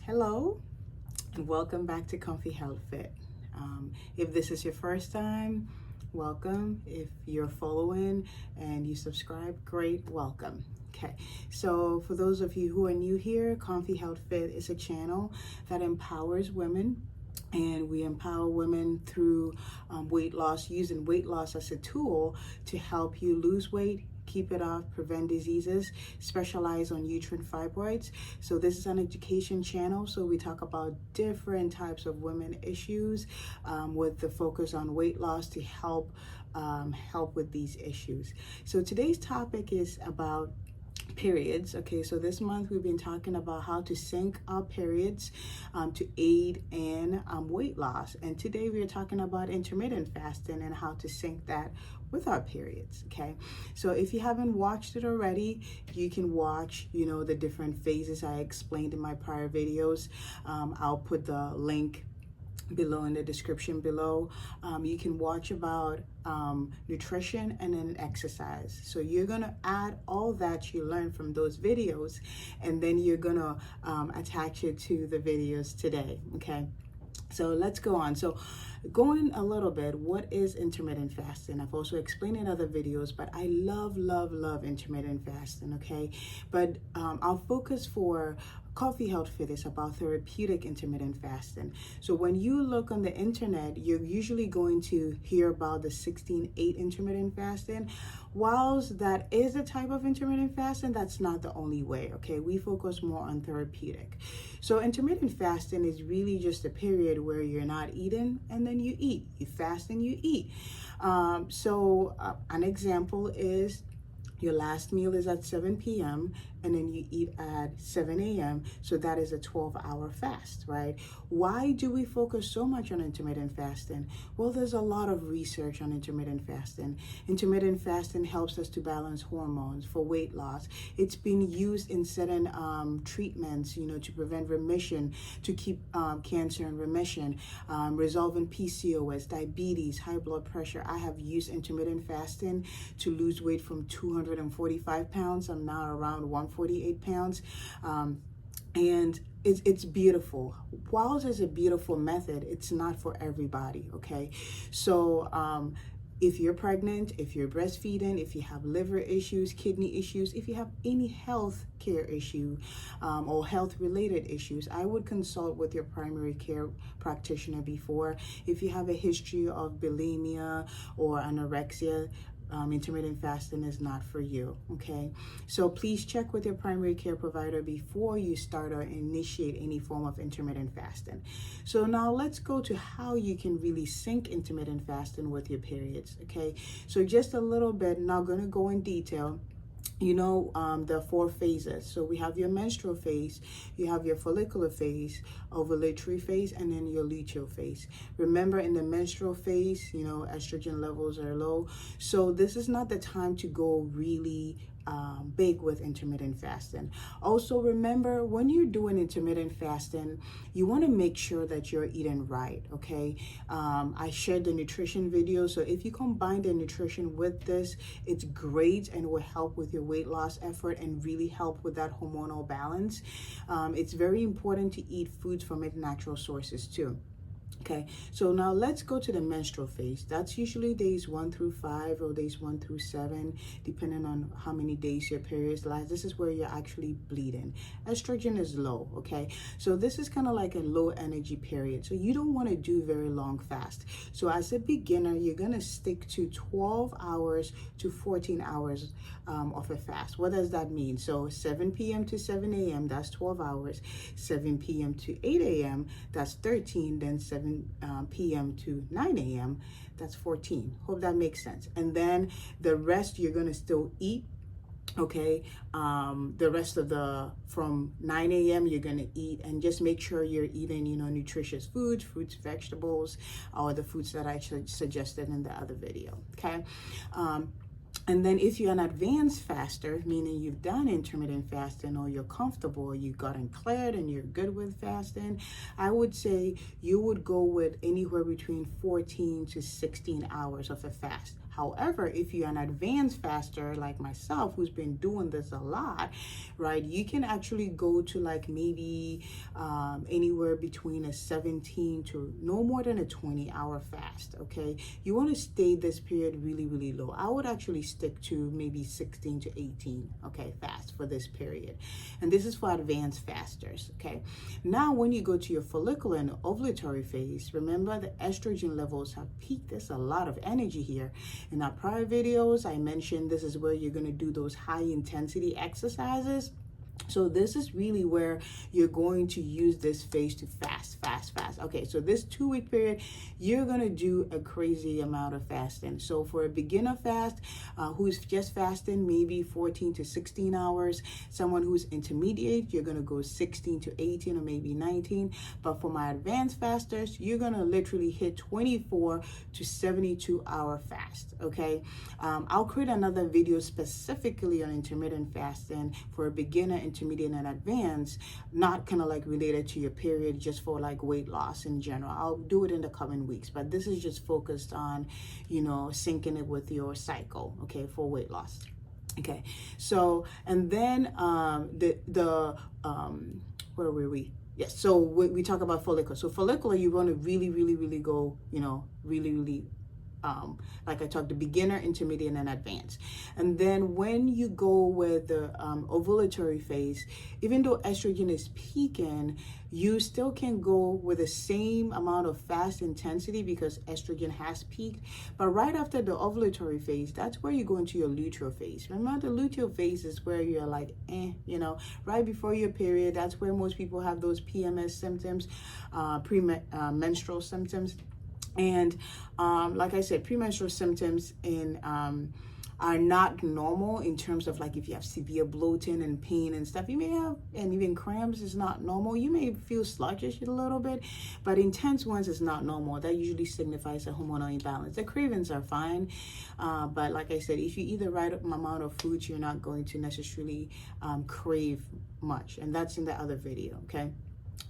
Hello and welcome back to Comfy Health Fit. If this is your first time, welcome. If you're following and you subscribe, great, welcome. Okay, so for those of you who are new here, Comfy Health Fit is a channel that empowers women, and we empower women through weight loss, using weight loss as a tool to help you lose weight, keep it off, prevent diseases, specialize on uterine fibroids. So this is an education channel, so we talk about different types of women issues with the focus on weight loss to help with these issues. So today's topic is about periods. Okay, so this month we've been talking about how to sync our periods to aid in weight loss, and today we're talking about intermittent fasting and how to sync that with our periods. Okay, so if you haven't watched it already, you can watch the different phases I explained in my prior videos. I'll put the link below in the description below. You can watch about nutrition and then exercise. So you're gonna add all that you learned from those videos, and then you're gonna attach it to the videos today. Okay, so let's go on. So going a little bit, what is intermittent fasting? I've also explained in other videos, but I love intermittent fasting. Okay, but our focus for Coffee Health Fit is about therapeutic intermittent fasting. So when you look on the internet, you're usually going to hear about the 16/8 intermittent fasting. Whilst that is a type of intermittent fasting, that's not the only way. Okay, we focus more on therapeutic. So intermittent fasting is really just a period where you're not eating and then you eat. You fast and you eat. An example is your last meal is at 7 p.m. and then you eat at 7 a.m. So that is a 12-hour fast, right? Why do we focus so much on intermittent fasting? Well, there's a lot of research on intermittent fasting. Intermittent fasting helps us to balance hormones for weight loss. It's been used in certain treatments, to prevent remission, to keep cancer in remission, resolving PCOS, diabetes, high blood pressure. I have used intermittent fasting to lose weight from 245 pounds. I'm now around 148 pounds. And it's beautiful. While it's a beautiful method, it's not for everybody, okay? So if you're pregnant, if you're breastfeeding, if you have liver issues, kidney issues, if you have any health care issue or health related issues, I would consult with your primary care practitioner before. If you have a history of bulimia or anorexia, intermittent fasting is not for you. Okay, so please check with your primary care provider before you start or initiate any form of intermittent fasting. So now let's go to how you can really sync intermittent fasting with your periods. Okay, so just a little bit, not going to go in detail. There are 4 phases. So we have your menstrual phase, you have your follicular phase, ovulatory phase, and then your luteal phase. Remember, in the menstrual phase, estrogen levels are low. So this is not the time to go really big with intermittent fasting. Also, remember, when you're doing intermittent fasting, you want to make sure that you're eating right. Okay, I shared the nutrition video, so if you combine the nutrition with this, it's great and will help with your weight loss effort and really help with that hormonal balance. It's very important to eat foods from its natural sources too. Okay, so now let's go to the menstrual phase. That's usually days 1 through 5 or days 1 through 7, depending on how many days your periods last. This is where you're actually bleeding. Estrogen is low, okay? So this is kind of like a low energy period. So you don't want to do very long fast. So as a beginner, you're going to stick to 12 hours to 14 hours of a fast. What does that mean? So 7 p.m. to 7 a.m., that's 12 hours. 7 p.m. to 8 a.m., that's 13. Then 7 p.m. to 9 a.m., that's 14. Hope that makes sense. And then the rest you're going to still eat. Okay, the rest of from 9 a.m. you're going to eat, and just make sure you're eating, nutritious foods, fruits, vegetables, or the foods that I suggested in the other video. Okay. And then if you're an advanced faster, meaning you've done intermittent fasting or you're comfortable, you've gotten cleared and you're good with fasting, I would say you would go with anywhere between 14 to 16 hours of a fast. However, if you're an advanced faster like myself, who's been doing this a lot, right, you can actually go to like maybe anywhere between a 17 to no more than a 20-hour fast. Okay, you want to stay this period really, really low. I would actually stick to maybe 16 to 18, okay, fast for this period. And this is for advanced fasters. Okay, now when you go to your follicular and ovulatory phase, remember the estrogen levels have peaked. There's a lot of energy here. In our prior videos, I mentioned this is where you're going to do those high intensity exercises. So this is really where you're going to use this phase to fast. Okay, so this 2-week period, you're going to do a crazy amount of fasting. So for a beginner fast, who's just fasting maybe 14 to 16 hours, someone who's intermediate, you're going to go 16 to 18 or maybe 19. But for my advanced fasters, you're going to literally hit 24 to 72 hour fast. Okay, I'll create another video specifically on intermittent fasting for a beginner, intermediate, and advanced, not kind of like related to your period, just for like weight loss in general. I'll do it in the coming weeks, but this is just focused on, you know, syncing it with your cycle, okay, for weight loss. Okay, so, and then where were we? Yes, so we talk about follicular. So follicular, you want to really go, you know, really like I talked, the beginner, intermediate, and advanced. And then when you go with the ovulatory phase, even though estrogen is peaking, you still can go with the same amount of fast intensity because estrogen has peaked. But right after the ovulatory phase, that's where you go into your luteal phase. Remember, the luteal phase is where you're like, you know, right before your period. That's where most people have those PMS symptoms, menstrual symptoms. And like I said, premenstrual symptoms are not normal in terms of like if you have severe bloating and pain and stuff. You may have, and even cramps is not normal. You may feel sluggish a little bit, but intense ones is not normal. That usually signifies a hormonal imbalance. The cravings are fine, but like I said, if you eat the right amount of foods, you're not going to necessarily crave much. And that's in the other video, okay?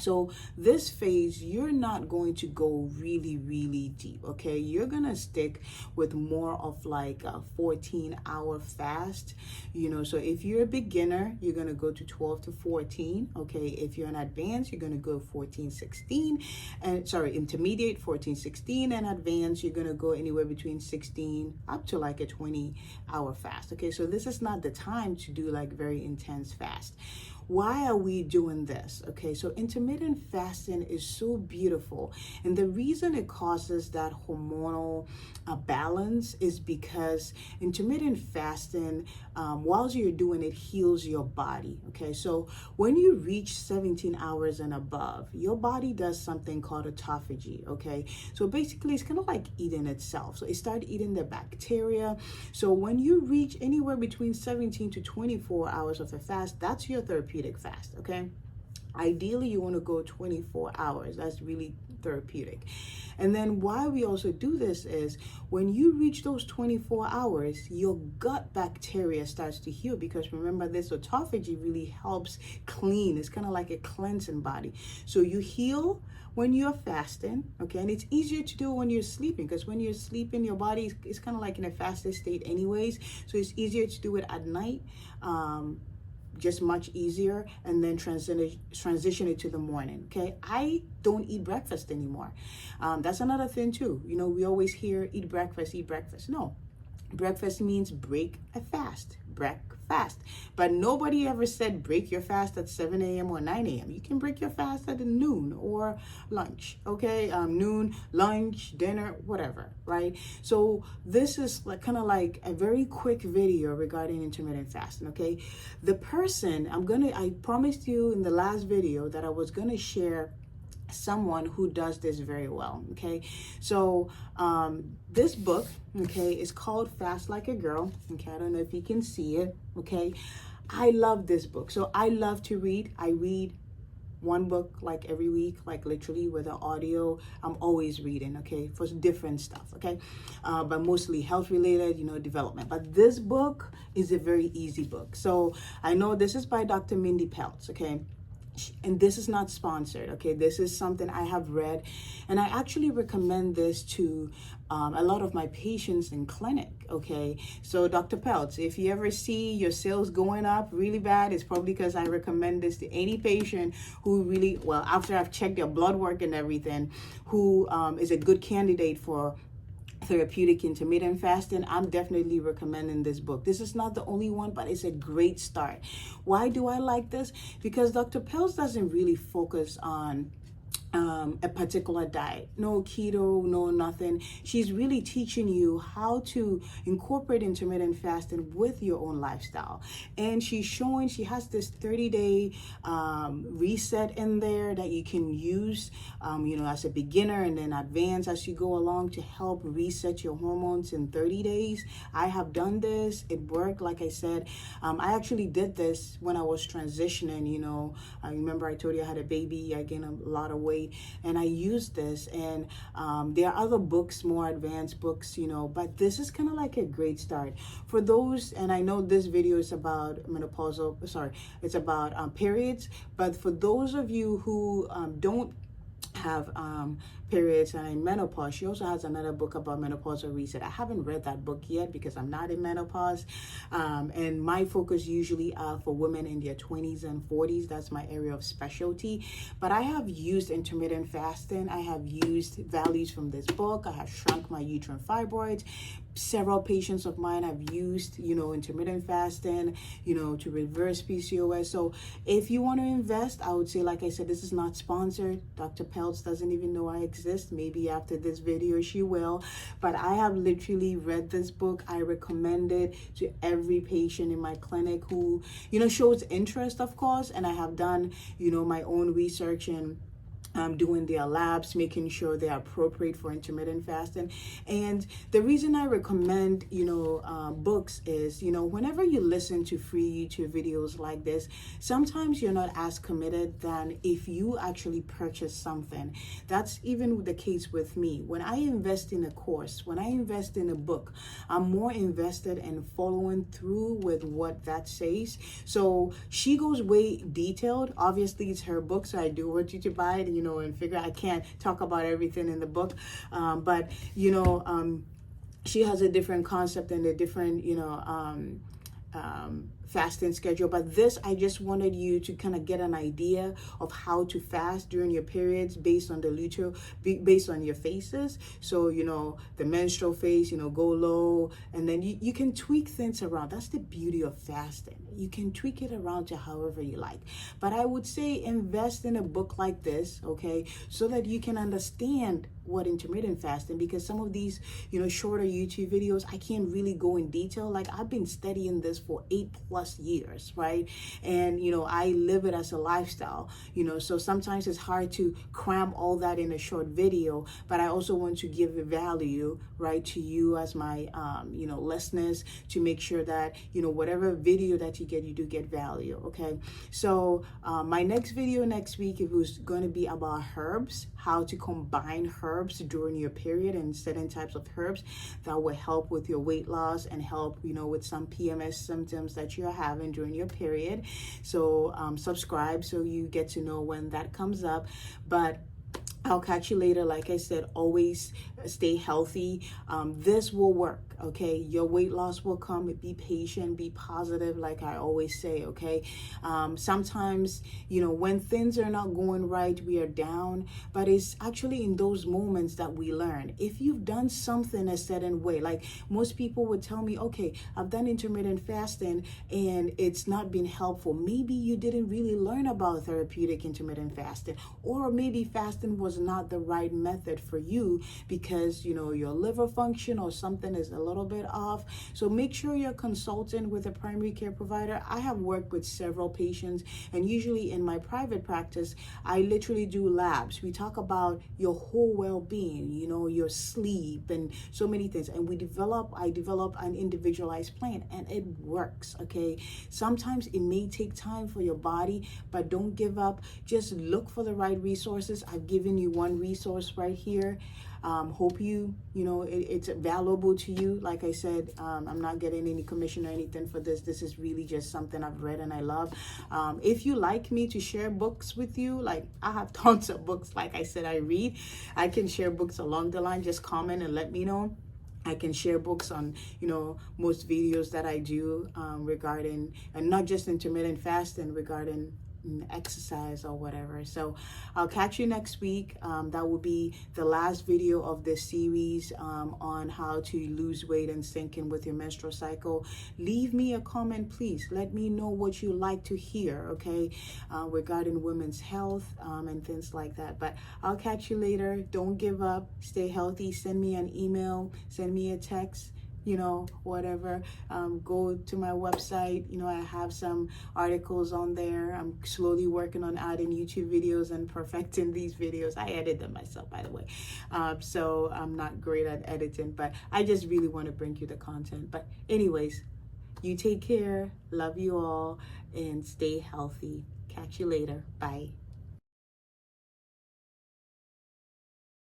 So this phase, you're not going to go really deep, okay? You're gonna stick with more of like a 14-hour fast, you know. So if you're a beginner, you're gonna go to 12 to 14, okay? If you're an advanced, you're gonna go 14, 16, and intermediate 14, 16, and advanced, you're gonna go anywhere between 16 up to like a 20-hour fast, okay? So this is not the time to do like very intense fast. Why are we doing this? Okay, so intermittent fasting is so beautiful. And the reason it causes that hormonal balance is because intermittent fasting, while you're doing it, heals your body. Okay, so when you reach 17 hours and above, your body does something called autophagy. Okay, so basically it's kind of like eating itself. So it starts eating the bacteria. So when you reach anywhere between 17 to 24 hours of a fast, that's your therapeutic fast, okay? Ideally, you want to go 24 hours. That's really therapeutic. And then why we also do this is when you reach those 24 hours, your gut bacteria starts to heal, because remember, this autophagy really helps clean. It's kind of like a cleansing body. So you heal when you're fasting, okay? And it's easier to do when you're sleeping, because when you're sleeping, your body is kind of like in a fasted state anyways. So it's easier to do it at night. Just much easier, and then transition it to the morning, okay? I don't eat breakfast anymore. That's another thing too. You know, we always hear eat breakfast. No, breakfast means break a fast, breakfast. But nobody ever said break your fast at 7 a.m. or 9 a.m. You can break your fast at noon or lunch, okay? Noon, lunch, dinner, whatever, right? So this is like kind of like a very quick video regarding intermittent fasting, okay? The person, I promised you in the last video that I was gonna share someone who does this very well, okay? So this book, okay, is called Fast Like a Girl, okay? I don't know if you can see it, okay? I love this book. So I love to read. I read one book like every week, like literally with an audio. I'm always reading, okay, for different stuff, okay? But mostly health related, you know, development. But this book is a very easy book. So I know this is by Dr. Mindy Peltz, okay? and this is not sponsored, okay? This is something I have read, and I actually recommend this to a lot of my patients in clinic, okay? So Dr. Peltz, if you ever see your sales going up really bad, it's probably because I recommend this to any patient who really, well, after I've checked their blood work and everything, who is a good candidate for therapeutic intermittent fasting. I'm definitely recommending this book. This is not the only one, but it's a great start. Why do I like this? Because Dr. Peltz doesn't really focus on a particular diet, no keto, no nothing. She's really teaching you how to incorporate intermittent fasting with your own lifestyle. And she's showing, she has this 30-day reset in there that you can use, as a beginner and then advance as you go along to help reset your hormones in 30 days. I have done this. It worked. Like I said, I actually did this when I was transitioning. I remember I told you I had a baby. I gained a lot of weight, and I used this. And there are other books, more advanced books, but this is kind of like a great start for those. And I know this video is about it's about periods, but for those of you who don't have periods and in menopause, she also has another book about menopausal reset. I haven't read that book yet because I'm not in menopause, and my focus usually are for women in their 20s and 40s. That's my area of specialty. But I have used intermittent fasting. I have used values from this book. I have shrunk my uterine fibroids. Several patients of mine have used, intermittent fasting, to reverse PCOS. So if you want to invest, I would say, like I said, this is not sponsored. Dr. Peltz doesn't even know I exist. Maybe after this video, she will. But I have literally read this book. I recommend it to every patient in my clinic who, shows interest, of course. And I have done, my own research and doing their labs, making sure they're appropriate for intermittent fasting. And the reason I recommend, books is, whenever you listen to free YouTube videos like this, sometimes you're not as committed than if you actually purchase something. That's even the case with me. When I invest in a course, when I invest in a book, I'm more invested in following through with what that says. So she goes way detailed. Obviously, it's her book, so I do want you to buy it, and figure I can't talk about everything in the book, but she has a different concept and a different fasting schedule. But this, I just wanted you to kind of get an idea of how to fast during your periods based on the luteal, based on your phases. So the menstrual phase, go low, and then you can tweak things around. That's the beauty of fasting. You can tweak it around to however you like. But I would say invest in a book like this, okay, so that you can understand what intermittent fasting, because some of these shorter YouTube videos, I can't really go in detail. Like, I've been studying this for 8+ years, right? And I live it as a lifestyle, so sometimes it's hard to cram all that in a short video. But I also want to give the value, right, to you as my listeners, to make sure that whatever video that you get, you do get value. Okay, so my next video next week, it was going to be about herbs, how to combine herbs during your period, and certain types of herbs that will help with your weight loss and help with some PMS symptoms that you're having during your period. So subscribe so you get to know when that comes up. But I'll catch you later. Like I said, always stay healthy. This will work, okay? Your weight loss will come. Be patient, be positive, like I always say, okay? Sometimes, when things are not going right, we are down, but it's actually in those moments that we learn. If you've done something a certain way, like most people would tell me, okay, I've done intermittent fasting and it's not been helpful. Maybe you didn't really learn about therapeutic intermittent fasting, or maybe fasting was not the right method for you because your liver function or something is a little bit off. So make sure you're consulting with a primary care provider. I have worked with several patients, and usually in my private practice, I literally do labs. We talk about your whole well-being, your sleep and so many things, and I develop an individualized plan, and it works. Okay, sometimes it may take time for your body, but don't give up. Just look for the right resources. I've given you one resource right here. Hope it's valuable to you. Like I said, I'm not getting any commission or anything for this. This is really just something I've read and I love. If you like me to share books with you, like I have tons of books, like I said, I read. I can share books along the line. Just comment and let me know. I can share books on, most videos that I do regarding, and not just intermittent fasting, regarding exercise or whatever. So I'll catch you next week. That will be the last video of this series on how to lose weight and sync in with your menstrual cycle. Leave me a comment, please. Let me know what you like to hear, okay, regarding women's health and things like that. But I'll catch you later. Don't give up. Stay healthy. Send me an email. Send me a text. Whatever. Go to my website. I have some articles on there. I'm slowly working on adding YouTube videos and perfecting these videos. I edit them myself, by the way. So I'm not great at editing, but I just really want to bring you the content. But anyways, you take care. Love you all and stay healthy. Catch you later. Bye.